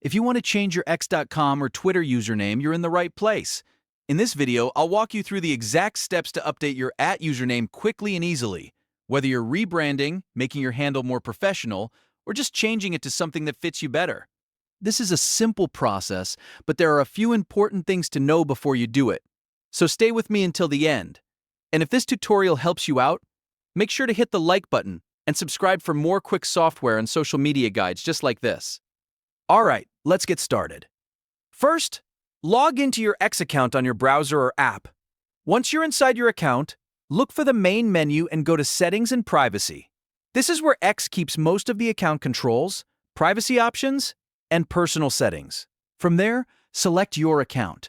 If you want to change your X.com or Twitter username, you're in the right place. In this video, I'll walk you through the exact steps to update your username quickly and easily, whether you're rebranding, making your handle more professional, or just changing it to something that fits you better. This is a simple process, but there are a few important things to know before you do it. So stay with me until the end. And if this tutorial helps you out, make sure to hit the like button and subscribe for more quick software and social media guides just like this. Alright, let's get started. First, log into your X account on your browser or app. Once you're inside your account, look for the main menu and go to Settings and Privacy. This is where X keeps most of the account controls, privacy options, and personal settings. From there, select your account.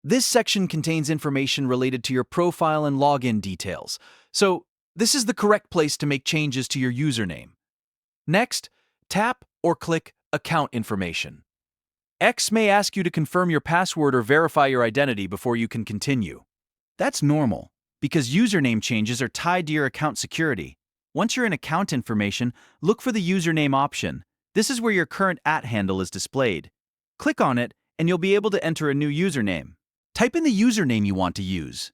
This section contains information related to your profile and login details, so this is the correct place to make changes to your username. Next, tap or click Account Information. X may ask you to confirm your password or verify your identity before you can continue. That's normal, because username changes are tied to your account security. Once you're in Account Information, look for the Username option. This is where your current @handle is displayed. Click on it, and you'll be able to enter a new username. Type in the username you want to use.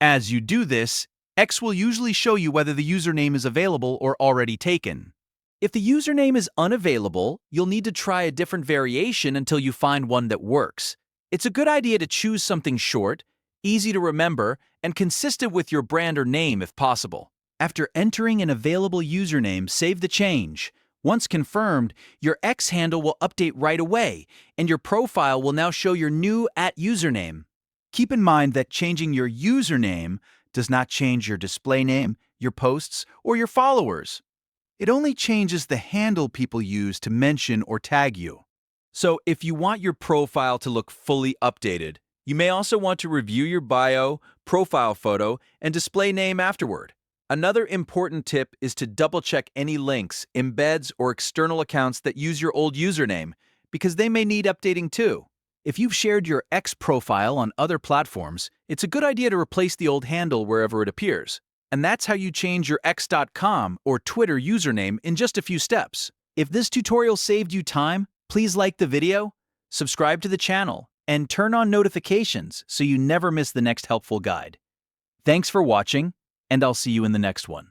As you do this, X will usually show you whether the username is available or already taken. If the username is unavailable, you'll need to try a different variation until you find one that works. It's a good idea to choose something short, easy to remember, and consistent with your brand or name if possible. After entering an available username, save the change. Once confirmed, your X handle will update right away, and your profile will now show your new @username. Keep in mind that changing your username does not change your display name, your posts, or your followers. It only changes the handle people use to mention or tag you. So if you want your profile to look fully updated, you may also want to review your bio, profile photo, and display name afterward. Another important tip is to double-check any links, embeds, or external accounts that use your old username, because they may need updating too. If you've shared your X profile on other platforms, it's a good idea to replace the old handle wherever it appears. And that's how you change your X.com or Twitter username in just a few steps. If this tutorial saved you time, please like the video, subscribe to the channel, and turn on notifications so you never miss the next helpful guide. Thanks for watching, and I'll see you in the next one.